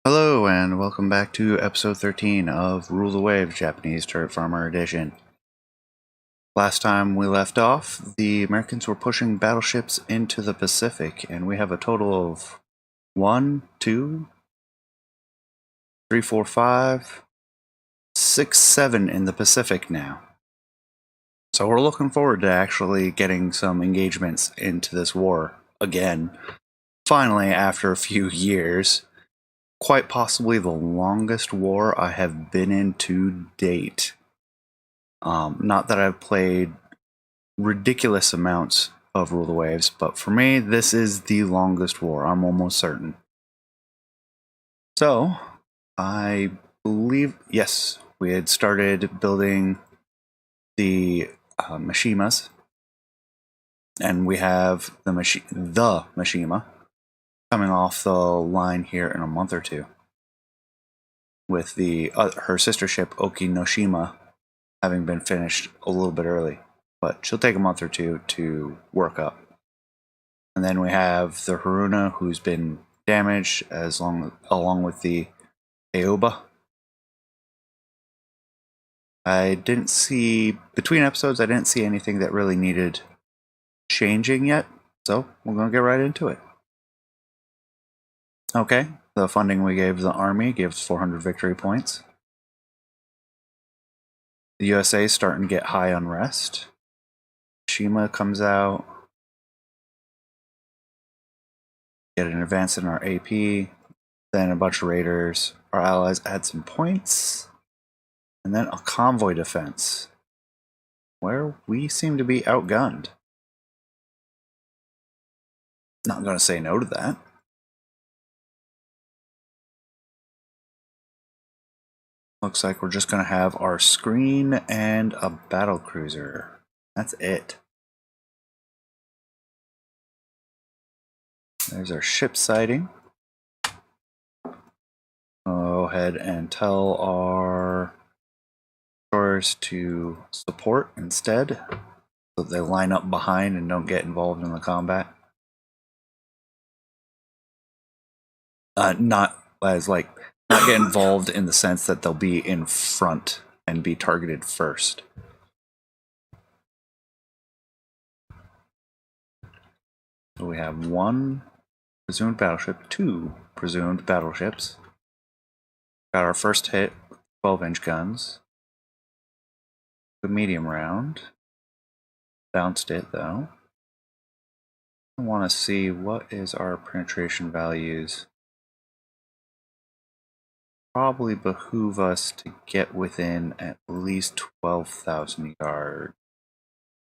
Hello and welcome back to episode 13 of Rule the Waves Japanese Turret Farmer Edition. Last time we left off, the Americans were pushing battleships into the Pacific, and we have a total of 1, 2, 3, 4, 5, 6, 7 in the Pacific now. So we're looking forward to actually getting some engagements into this war again, finally after a few years. Quite possibly the longest war I have been in to date. Not that I've played ridiculous amounts of Rule the Waves, but for me, this is the longest war, I'm almost certain. So, I believe, yes, we had started building the Mishimas, and we have the Mishima coming off the line here in a month or two, with the her sister ship Okinoshima having been finished a little bit early, but she'll take a month or two to work up. And then we have the Haruna, who's been damaged along with the Aoba. I didn't see, between episodes, I didn't see anything that really needed changing yet, so we're going to get right into it. Okay, the funding we gave the Army gives 400 victory points. The USA is starting to get high unrest. Shima comes out. Get an advance in our AP. Then a bunch of raiders. Our allies add some points. And then a convoy defense, where we seem to be outgunned. Not going to say no to that. Looks like we're just going to have our screen and a battle cruiser. That's it. There's our ship sighting. Go ahead and tell our destroyers to support instead, so that they line up behind and don't get involved in the combat. Not get involved in the sense that they'll be in front and be targeted first. So we have 1 presumed battleship, 2 presumed battleships. Got our first hit with 12-inch guns. The medium round. Bounced it though. I want to see what is our penetration values. Probably behoove us to get within at least 12,000 yards,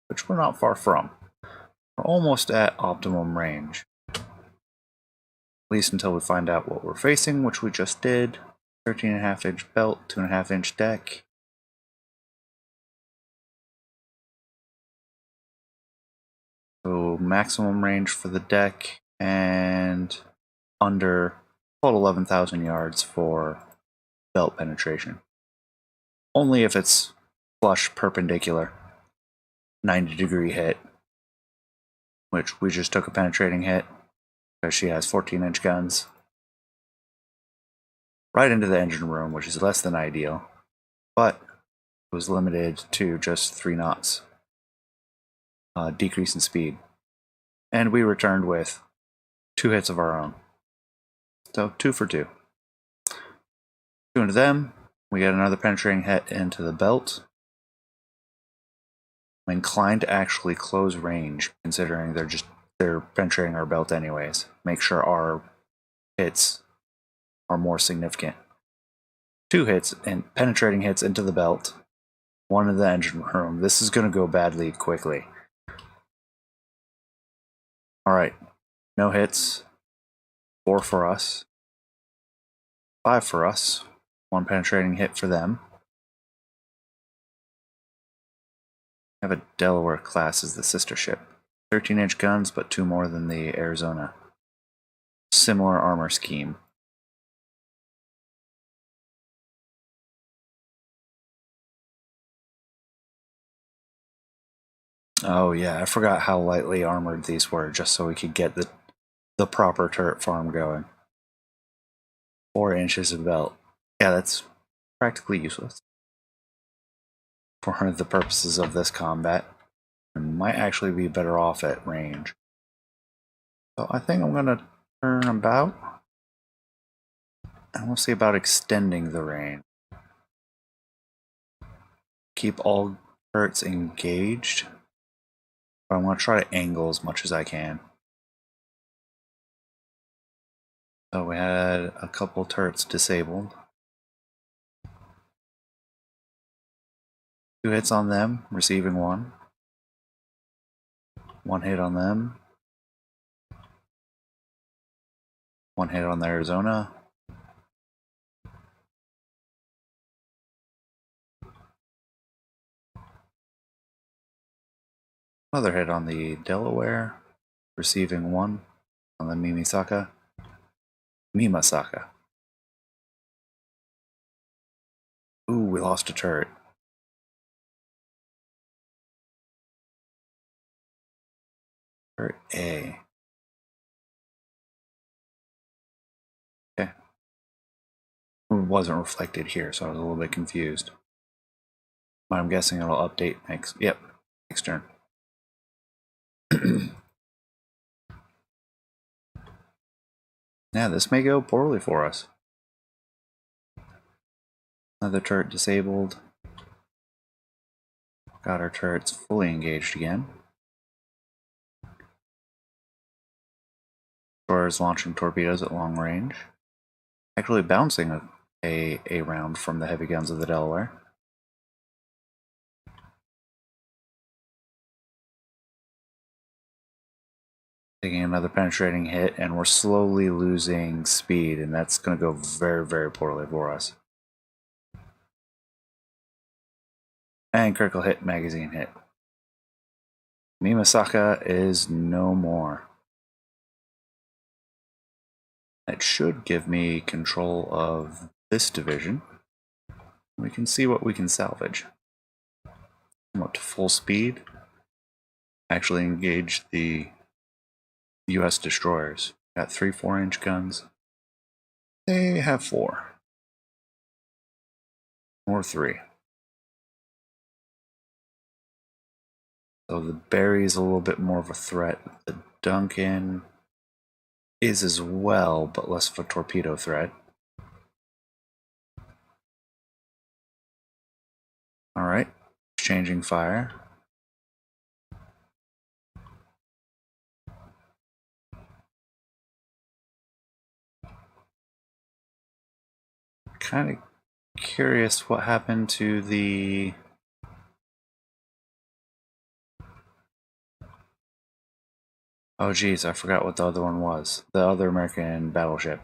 which we're not far from. We're almost at optimum range. At least until we find out what we're facing, which we just did. 13.5-inch belt, 2.5-inch deck. So maximum range for the deck and under about 11,000 yards for belt penetration. Only if it's flush perpendicular. 90-degree hit, which we just took a penetrating hit because she has 14-inch guns. Right into the engine room, which is less than ideal, but it was limited to just 3 knots. Decrease in speed. And we returned with 2 hits of our own. So 2 for 2. 2 into them. We get another penetrating hit into the belt. I'm inclined to actually close range, considering they're penetrating our belt anyways. Make sure our hits are more significant. 2 hits and penetrating hits into the belt. 1 in the engine room. This is going to go badly quickly. Alright, no hits. 4 for us. 5 for us. 1 penetrating hit for them. I have a Delaware class as the sister ship. 13-inch guns, but 2 more than the Arizona. Similar armor scheme. Oh yeah, I forgot how lightly armored these were, just so we could get the proper turret farm going. 4 inches of belt. Yeah, that's practically useless for the purposes of this combat. It might actually be better off at range. So I think I'm going to turn about, and we'll see about extending the range. Keep all turrets engaged, but I want to try to angle as much as I can. So we had a couple turrets disabled. 2 hits on them, receiving 1. 1 hit on them. 1 hit on the Arizona. Another hit on the Delaware, receiving 1 on the Mimasaka. Ooh, we lost a turret. Turret A. Okay. It wasn't reflected here, so I was a little bit confused. But I'm guessing it'll update next. Yep, next turn. Yeah, this may go poorly for us. Another turret disabled. Got our turrets fully engaged again. Destroyers launching torpedoes at long range. Actually bouncing a round from the heavy guns of the Delaware. Taking another penetrating hit, and we're slowly losing speed, and that's going to go very, very poorly for us. And critical hit, magazine hit. Mimasaka is no more. That should give me control of this division. We can see what we can salvage. I'm up to full speed. Actually engage the US destroyers. Got 3 4-inch guns. They have 4. Or 3. So the Barry is a little bit more of a threat. The Duncan is as well, but less of a torpedo threat. Alright, exchanging fire. Kind of curious what happened to the... Oh geez, I forgot what the other one was. The other American battleship.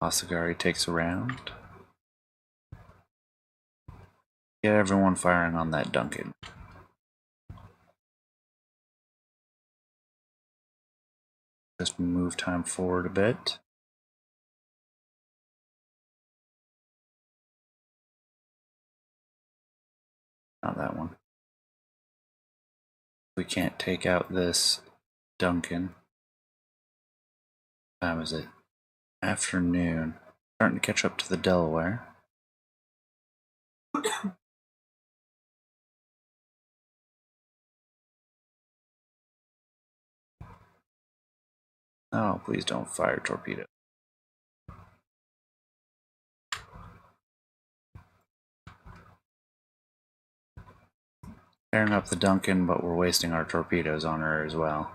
Asagari takes a round. Get everyone firing on that Duncan. Just move time forward a bit. Not that one. We can't take out this Duncan. What time is it? Afternoon. Starting to catch up to the Delaware. Oh, please don't fire torpedo. Tearing up the Duncan, but we're wasting our torpedoes on her as well.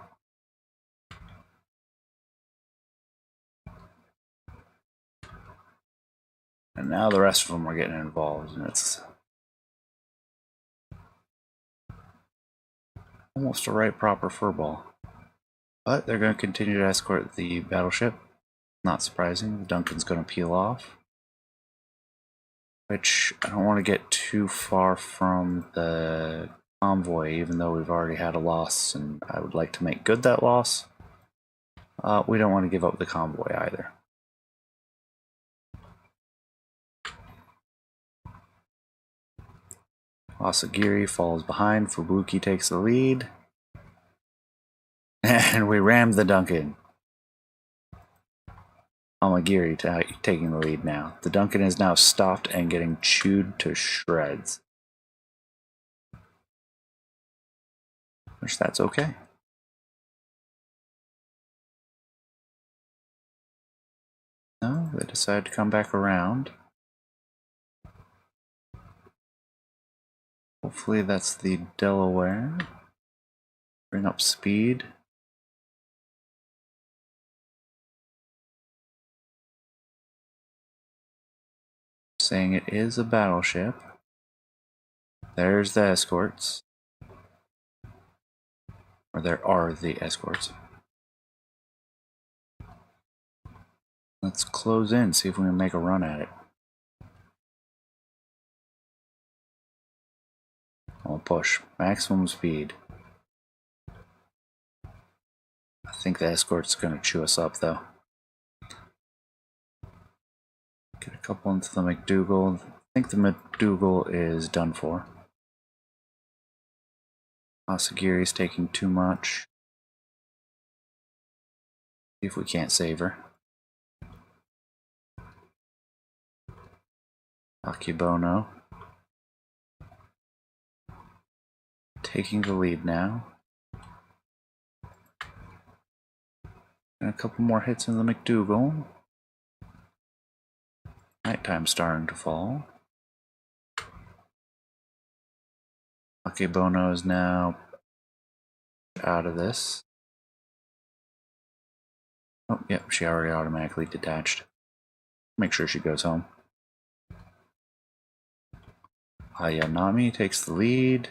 And now the rest of them are getting involved, and it's almost a right proper furball. But they're going to continue to escort the battleship. Not surprising, the Duncan's going to peel off. Which, I don't want to get too far from the convoy, even though we've already had a loss, and I would like to make good that loss. We don't want to give up the convoy either. Asagiri falls behind, Fubuki takes the lead. And we rammed the Duncan. Amagiri taking the lead now. The Duncan is now stopped and getting chewed to shreds. Which that's okay. No, they decided to come back around. Hopefully that's the Delaware. Bring up speed. Saying it is a battleship. There's the escorts. Or there are the escorts. Let's close in, see if we can make a run at it. I'll push. Maximum speed. I think the escort's going to chew us up, though. Get a couple into the McDougal. I think the McDougal is done for. Asagiri's taking too much. See if we can't save her. Akibono. Taking the lead now. And a couple more hits in the McDougal. Nighttime starting to fall. Akibono is now out of this. Oh, yep, she already automatically detached. Make sure she goes home. Ayanami takes the lead.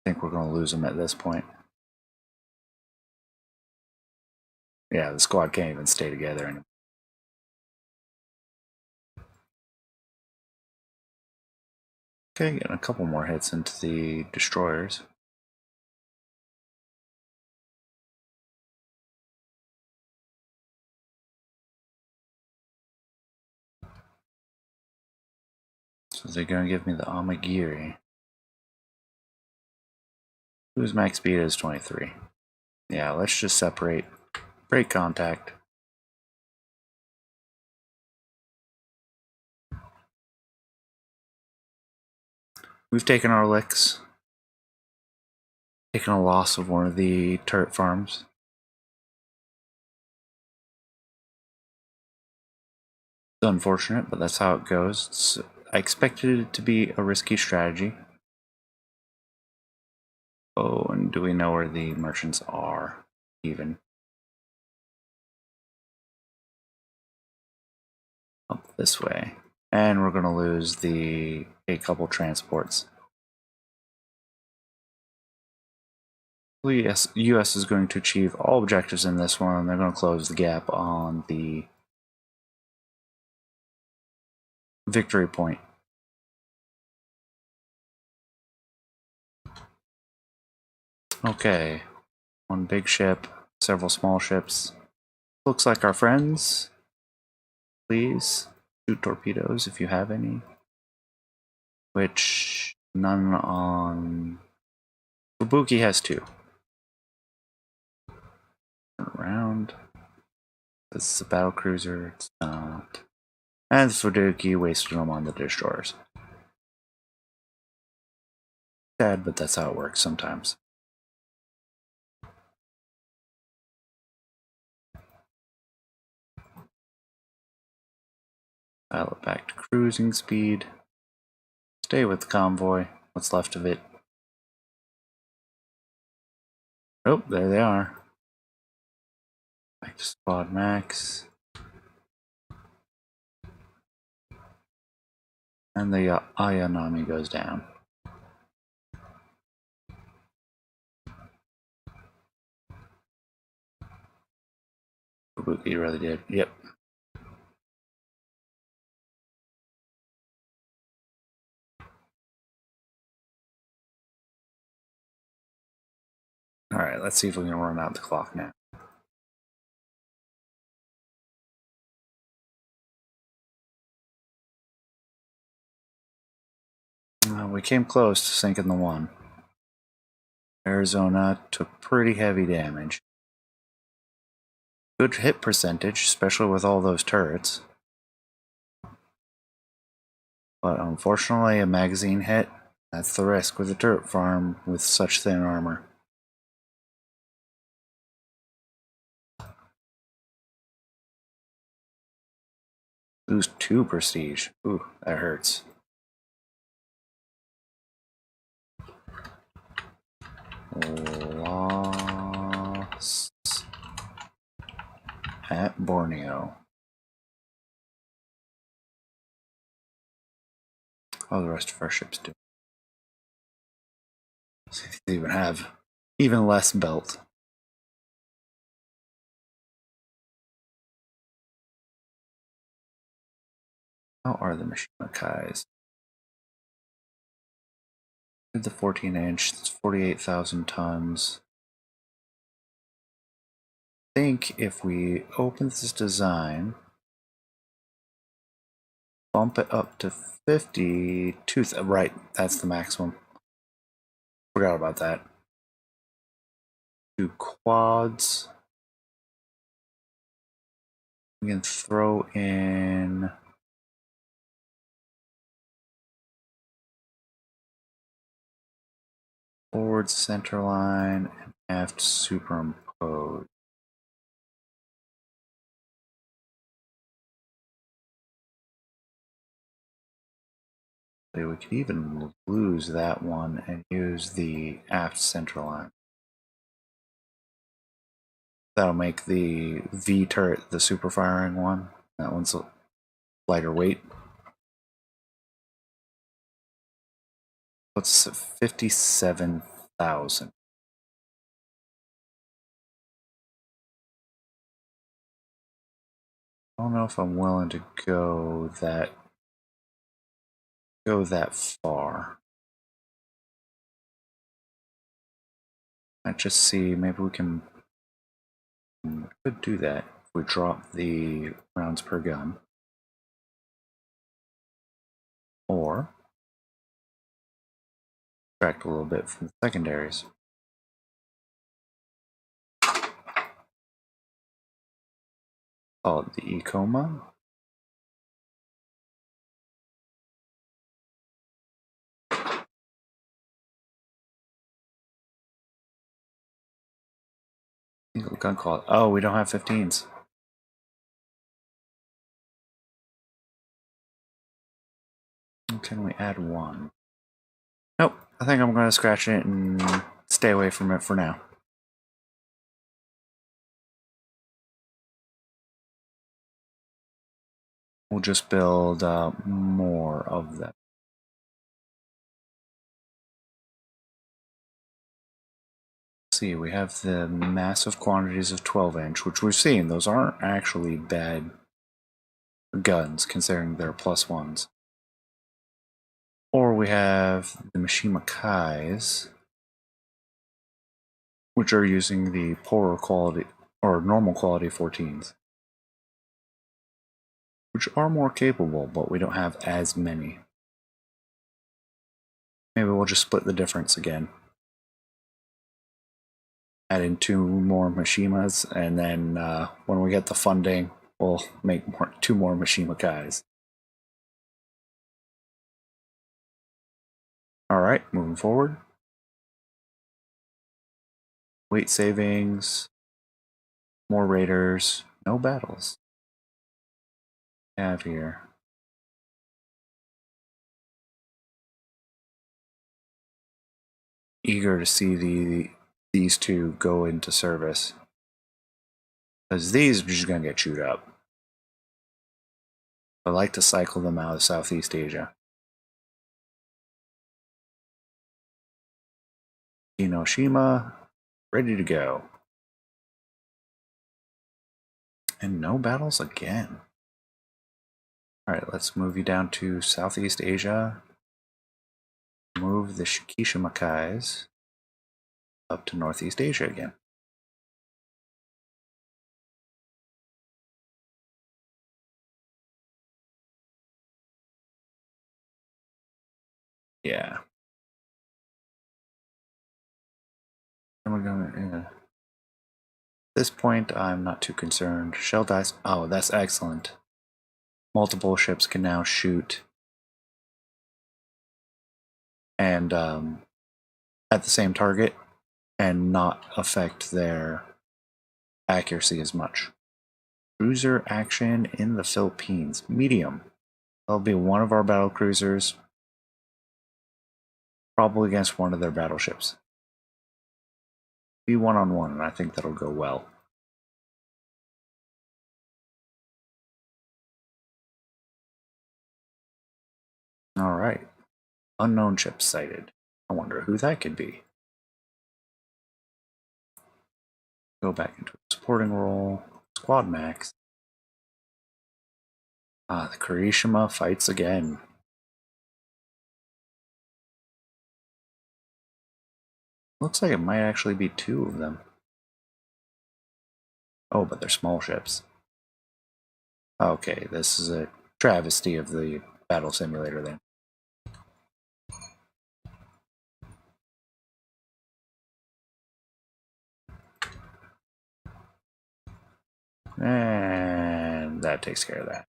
I think we're going to lose him at this point. Yeah, the squad can't even stay together anymore. Okay, getting a couple more hits into the destroyers. So they're going to give me the Amagiri. Whose max speed is 23. Yeah, let's just separate. Break contact. We've taken our licks. Taken a loss of one of the turret farms. It's unfortunate, but that's how it goes. I expected it to be a risky strategy. Oh, and do we know where the merchants are, even? Up this way. And we're going to lose a couple transports. The US is going to achieve all objectives in this one. They're going to close the gap on the victory point. Okay, one big ship, several small ships. Looks like our friends. Please shoot torpedoes if you have any. Which none on Fubuki has 2. Turn around. This is a battle cruiser. It's not. And Fubuki wasted them on the destroyers. Sad, but that's how it works sometimes. Dial it back to cruising speed. Stay with the convoy. What's left of it. Oh, there they are. Back to squad max. And the Ayanami goes down. Fubuki really did. Yep. Alright, let's see if we can run out the clock now. We came close to sinking the one. Arizona took pretty heavy damage. Good hit percentage, especially with all those turrets. But unfortunately, a magazine hit. That's the risk with a turret farm with such thin armor. Lose 2 prestige. Ooh, that hurts. Loss at Borneo. Oh, the rest of our ships do. They even have even less belt. How are the Mishima Kais? The 14-inch, it's 48,000 tons. I think if we open this design, bump it up to 52, right, that's the maximum. Forgot about that. 2 quads. We can throw in forward center line and aft superimpose. We could even lose that one and use the aft center line. That'll make the V turret the super firing one. That one's a lighter weight. What's 57,000? I don't know if I'm willing to go that far. I just see maybe we could do that if we drop the rounds per gun, or subtract a little bit from the secondaries. Call it the Ecoma. Gun call. Oh, we don't have 15s. Can we add one? Nope. I think I'm going to scratch it and stay away from it for now. We'll just build more of them. See, we have the massive quantities of 12-inch, which we've seen. Those aren't actually bad guns, considering they're +1s. Or we have the Mishima Kais, which are using the poorer quality, or normal quality 14s. Which are more capable, but we don't have as many. Maybe we'll just split the difference again. Add in 2 more Mishimas, and then when we get the funding, we'll make 2 more Mishima Kais. Alright, moving forward. Weight savings, more raiders, no battles. We have here. Eager to see these 2 go into service. Because these are just going to get chewed up. I like to cycle them out of Southeast Asia. Enoshima, ready to go. And no battles again. Alright, let's move you down to Southeast Asia. Move the Shikishima Kais up to Northeast Asia again. Yeah. we're going. At this point, I'm not too concerned. Shell dice. Oh, that's excellent. Multiple ships can now shoot and at the same target and not affect their accuracy as much. Cruiser action in the Philippines. Medium. That'll be one of our battle cruisers. Probably against one of their battleships. Be one-on-one, and I think that'll go well. Alright. Unknown ship sighted. I wonder who that could be. Go back into a supporting role. Squad max. Ah, the Kirishima fights again. Looks like it might actually be two of them. Oh, but they're small ships. Okay, this is a travesty of the battle simulator then. And that takes care of that.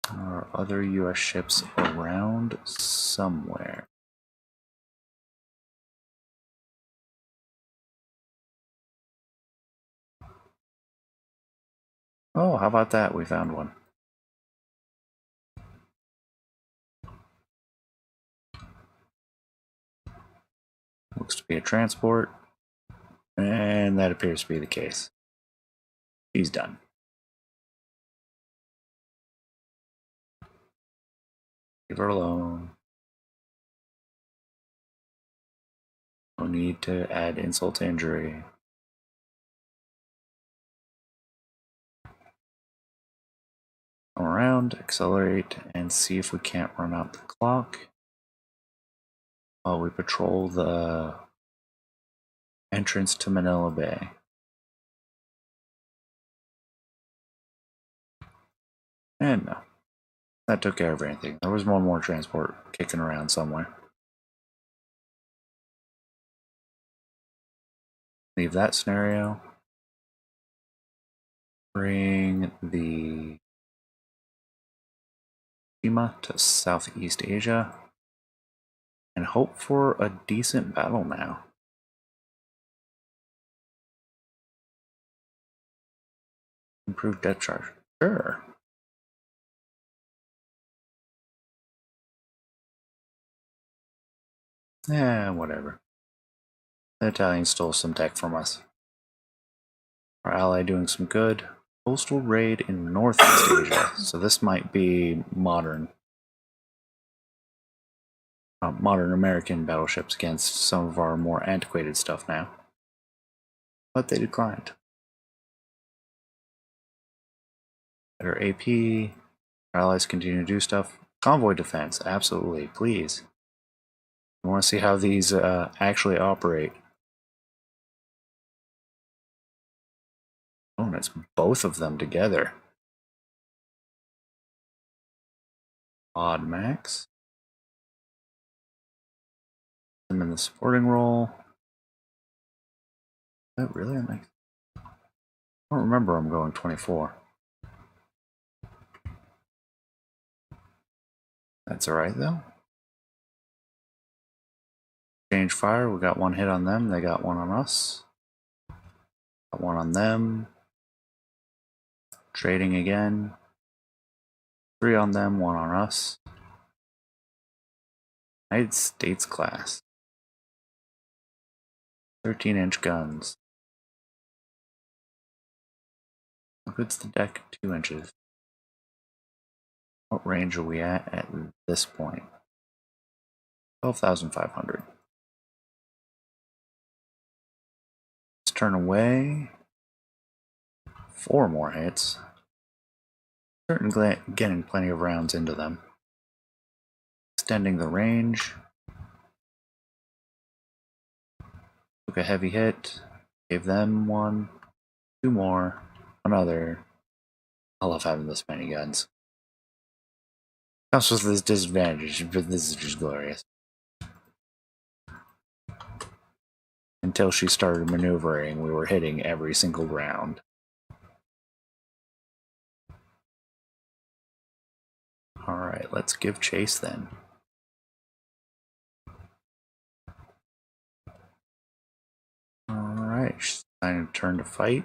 Are other US ships around somewhere? Oh, how about that? We found one. Looks to be a transport. And that appears to be the case. He's done. Leave her alone. No need to add insult to injury. Come around, accelerate, and see if we can't run out the clock while we patrol the entrance to Manila Bay. And no, that took care of anything. There was one more transport kicking around somewhere. Leave that scenario. Bring the Shima to Southeast Asia. And hope for a decent battle now. Improved depth charge. Sure. Eh, whatever. The Italians stole some tech from us. Our ally doing some good. Coastal raid in Northeast Asia. So this might be modern. Modern American battleships against some of our more antiquated stuff now. But they declined. Better AP. Our allies continue to do stuff. Convoy defense, absolutely, please. I want to see how these actually operate. Oh, and it's both of them together. Odd max. I'm in the supporting role. Is that really nice? I don't remember I'm going 24. That's alright though. Change fire, we got one hit on them, they got one on us. Got one on them. Trading again. 3 on them, 1 on us. United States class. 13-inch guns. How good's the deck? 2 inches. What range are we at this point? 12,500. Let's turn away. 4 more hits. Certainly getting plenty of rounds into them. Extending the range. Took a heavy hit. Gave them 1. 2 more. Another. I love having this many guns. Comes with this disadvantage, but this is just glorious. Until she started maneuvering, we were hitting every single round. Alright, let's give chase then. Alright, she's trying to turn to fight.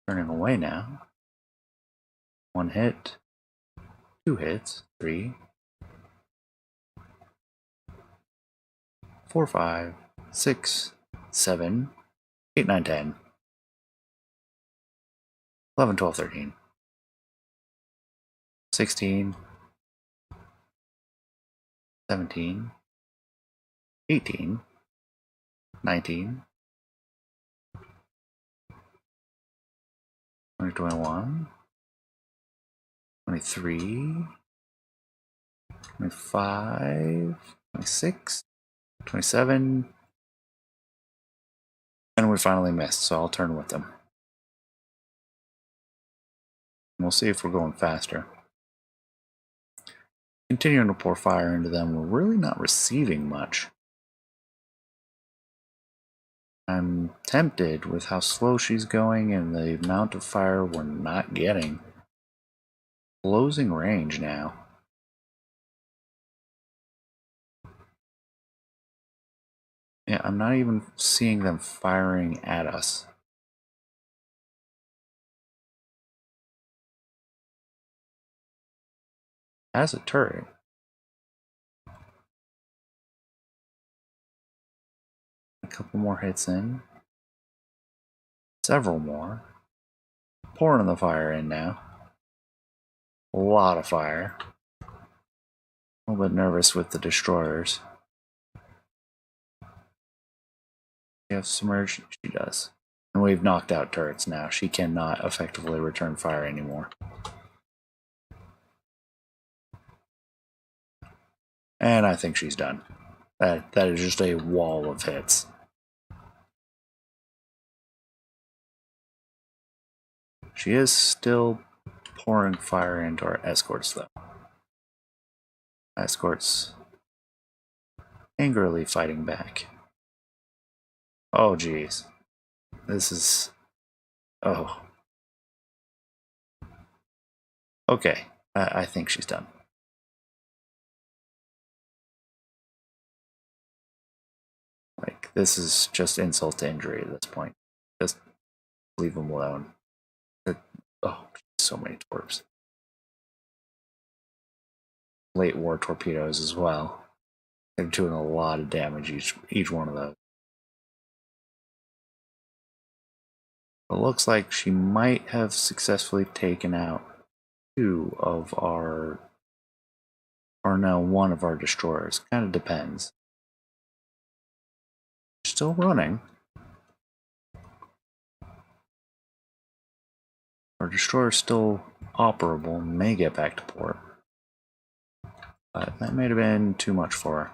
Turning away now. 1 hit. 2 hits. 3. 4, 5, 6, 7, 8, 9, 10. 11, 12, 13. 16. 17. 18. 19. 21. 23. 25. 26. 27. And we finally missed, so I'll turn with them. We'll see if we're going faster. Continuing to pour fire into them, we're really not receiving much. I'm tempted with how slow she's going and the amount of fire we're not getting. Closing range now. Yeah, I'm not even seeing them firing at us. As a turret. A couple more hits in. Several more. Pouring the fire in now. A lot of fire. A little bit nervous with the destroyers. She has submerged? She does. And we've knocked out turrets now. She cannot effectively return fire anymore. And I think she's done. That is just a wall of hits. She is still pouring fire into our escorts, though. Escorts angrily fighting back. Oh, geez. This is... Oh. Okay. I think she's done. Like, this is just insult to injury at this point. Just leave them alone. Oh, so many torps. Late war torpedoes as well. They're doing a lot of damage each one of those. It looks like she might have successfully taken out 2 of our, or no, 1 of our destroyers. Kind of depends. Still running. Our destroyer's still operable, may get back to port. But that may have been too much for her.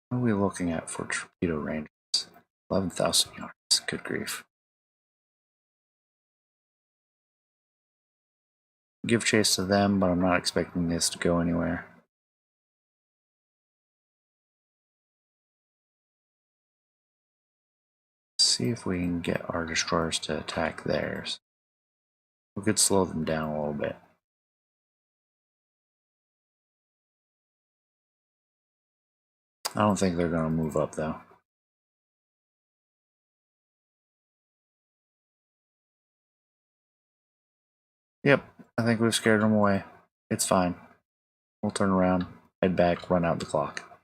What are we looking at for torpedo ranges? 11,000 yards. Good grief. Give chase to them, but I'm not expecting this to go anywhere. See if we can get our destroyers to attack theirs. We could slow them down a little bit. I don't think they're going to move up, though. Yep, I think we've scared them away. It's fine. We'll turn around, head back, run out the clock.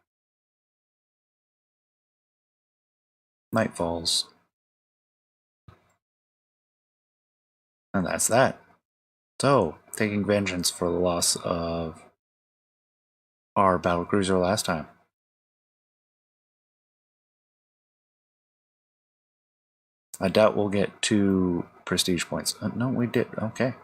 Night falls. And that's that. So, taking vengeance for the loss of our battlecruiser last time. I doubt we'll get 2 prestige points. No, we did. Okay.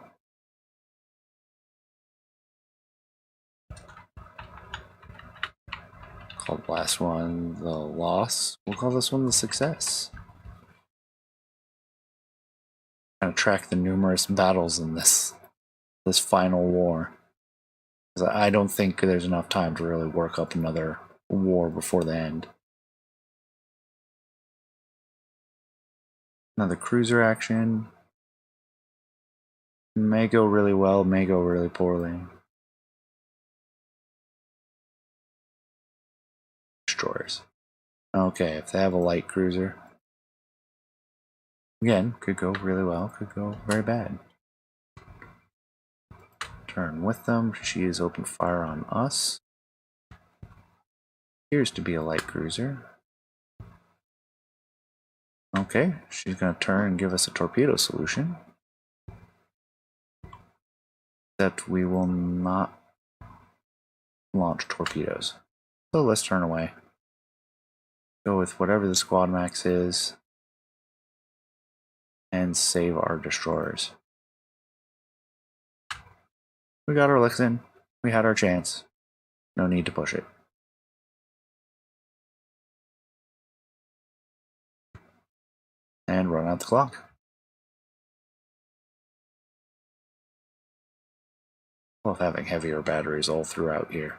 Call the last one the loss. We'll call this one the success. kind of track the numerous battles in this final war. I don't think there's enough time to really work up another war before the end. Another cruiser action. May go really well, may go really poorly. Destroyers. Okay, if they have a light cruiser, again, could go really well, could go very bad. Turn with them. She is open fire on us. Appears to be a light cruiser. Okay, she's going to turn and give us a torpedo solution. Except we will not launch torpedoes. So let's turn away. Go with whatever the squad max is and save our destroyers. We got our licks in. We had our chance. No need to push it. And run out the clock. Love having heavier batteries all throughout here.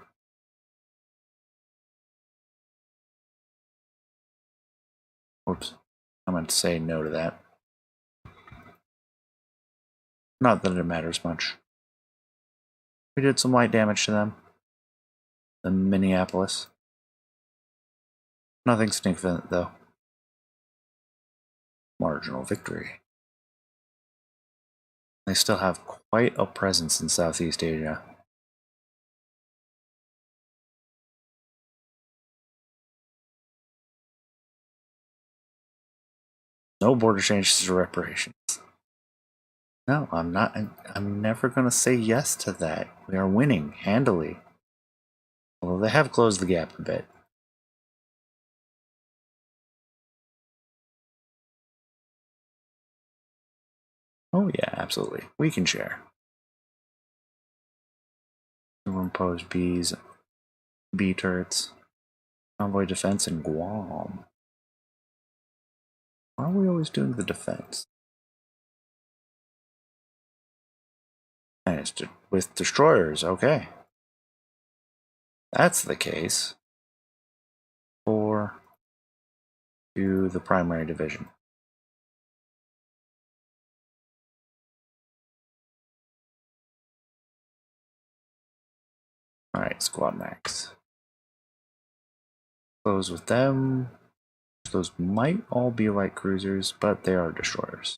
Oops, I meant to say no to that. Not that it matters much. We did some light damage to them. The Minneapolis. Nothing significant though. Marginal victory. They still have quite a presence in Southeast Asia. No border changes to reparations. No, I'm not. I'm never going to say yes to that. We are winning handily. Although they have closed the gap a bit. Oh yeah, absolutely. We can share. Superimposed Bs, B turrets, convoy defense in Guam. Why are we always doing the defense? And it's with destroyers, okay. That's the case. 4 to the primary division. Alright, squad max. Close with them. Those might all be light cruisers, but they are destroyers.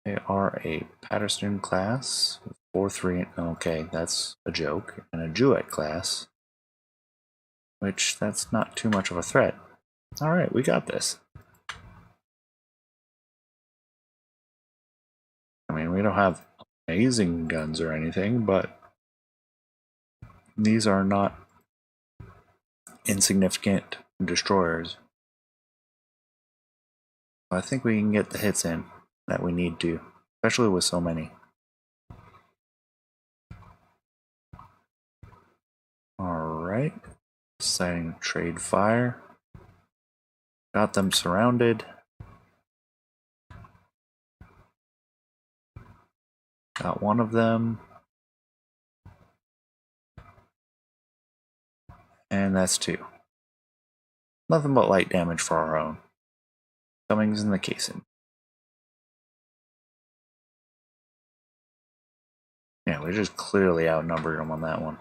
They are a Patterson class, 4-3, okay, that's a joke, and a Jewett class, which that's not too much of a threat. Alright, we got this. I mean, we don't have amazing guns or anything, but these are not insignificant destroyers. I think we can get the hits in that we need to, especially with so many. Alright, deciding to trade fire. Got them surrounded. Got one of them. And that's 2. Nothing but light damage for our own. Cummings in the casing. Yeah, we just clearly outnumbered them on that one.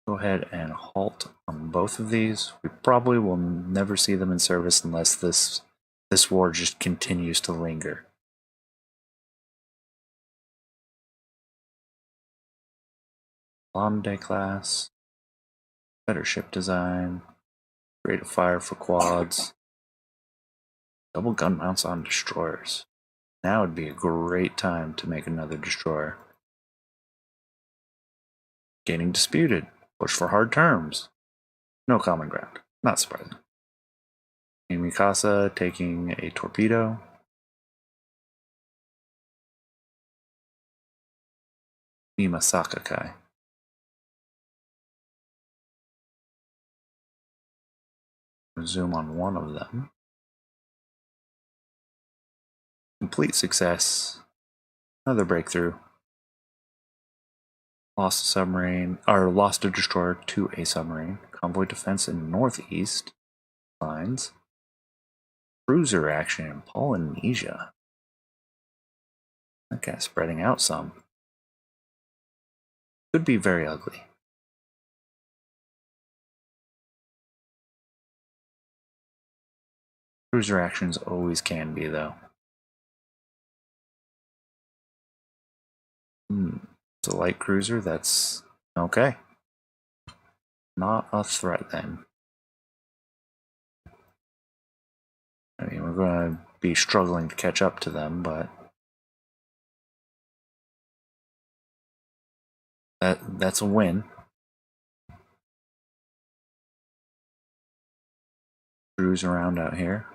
Go ahead and halt on both of these. We probably will never see them in service unless this war just continues to linger. Londe class. Better ship design. Rate of fire for quads. Double gun mounts on destroyers. Now would be a great time to make another destroyer. Getting disputed. Push for hard terms. No common ground. Not surprising. Mikasa taking a torpedo. Mimasaka Kai. Zoom on one of them. Complete success. Another breakthrough. Lost a submarine, or lost a destroyer to a submarine. Convoy defense in northeast lines. Cruiser action in Polynesia. Okay, spreading out some. Could be very ugly. Cruiser actions always can be, though. It's a light cruiser, that's okay. Not a threat then. I mean, we're going to be struggling to catch up to them, but that's a win. Cruise around out here.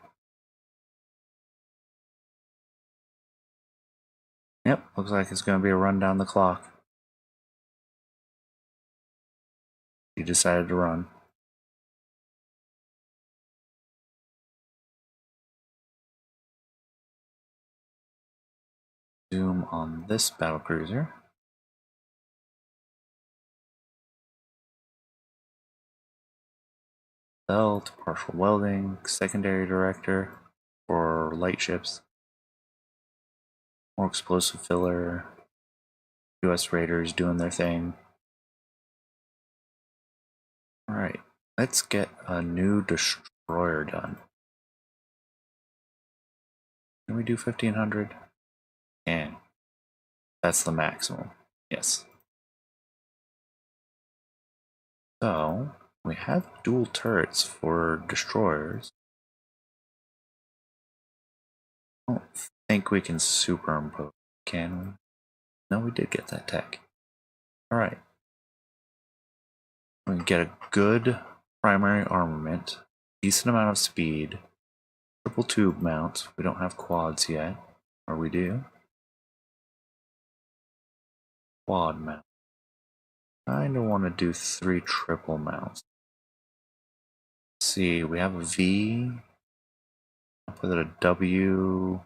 Yep, looks like it's going to be a run down the clock. He decided to run. Zoom on this battlecruiser. Belt, partial welding, secondary director for light ships. More explosive filler. US Raiders doing their thing. Alright, let's get a new destroyer done. Can we do 1500? And that's the maximum. Yes. So we have dual turrets for destroyers. I don't think we can superimpose, can we? No, we did get that tech. Alright. We can get a good primary armament, decent amount of speed, triple tube mounts. We don't have quads yet, or we do. Quad mount. Kinda want to do 3 triple mounts. Let's see, we have a V. I'll put it a W.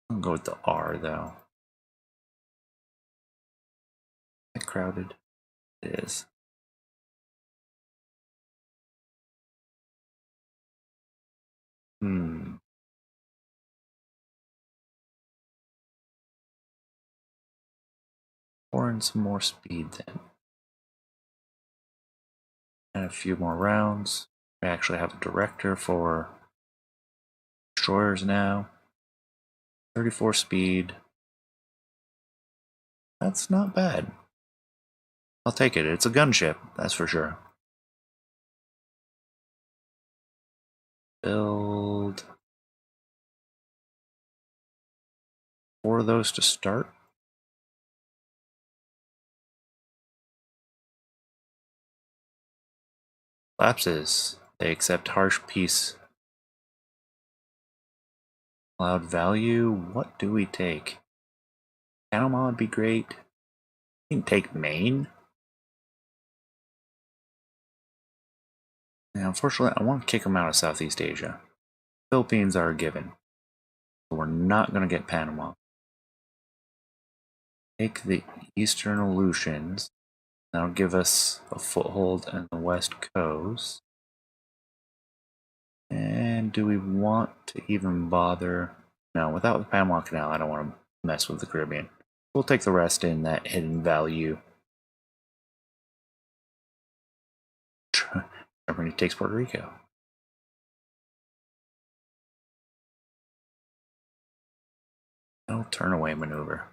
I'll go with the R though. Is it crowded? It is. Pour in some more speed then. And a few more rounds. We actually have a director for destroyers now. 34 speed. That's not bad. I'll take it. It's a gunship, that's for sure. Build 4 of those to start. Lapses. They accept harsh peace. Allowed value. What do we take? Panama would be great. We can take Maine. And unfortunately, I want to kick them out of Southeast Asia. Philippines are a given. So we're not going to get Panama. Take the Eastern Aleutians. That'll give us a foothold in the West Coast. And do we want to even bother? No, without the Panama Canal, I don't want to mess with the Caribbean. We'll take the rest in that hidden value. Germany takes Puerto Rico. No turn-away maneuver.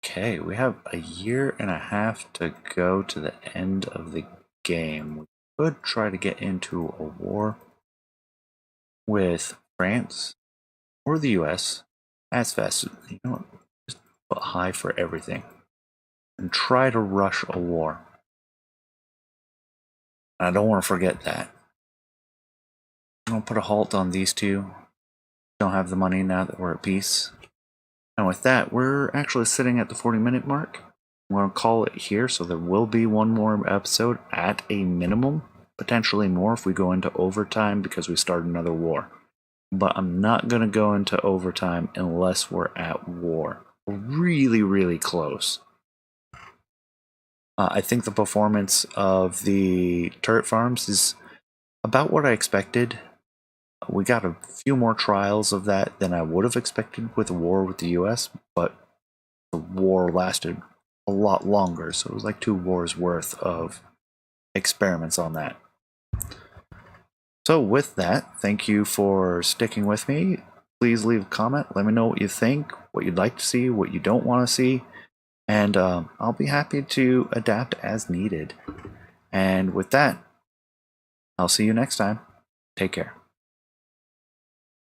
Okay, we have a year and a half to go to the end of the game. We could try to get into a war with France or the US as fast as, you know what, just put high for everything and try to rush a war. I don't want to forget that. I'll put a halt on these two. Don't have the money now that we're at peace. And with that, we're actually sitting at the 40-minute mark. I'm going to call it here, so there will be one more episode at a minimum. potentially more if we go into overtime because we start another war. But I'm not going to go into overtime unless we're at war. We're really, really close. I think the performance of the turret farms is about what I expected. We got a few more trials of that than I would have expected with a war with the US, but the war lasted a lot longer, so it was like 2 wars worth of experiments on that. So with that, thank you for sticking with me. Please leave a comment. Let me know what you think, what you'd like to see, what you don't want to see, and I'll be happy to adapt as needed. And with that, I'll see you next time. Take care.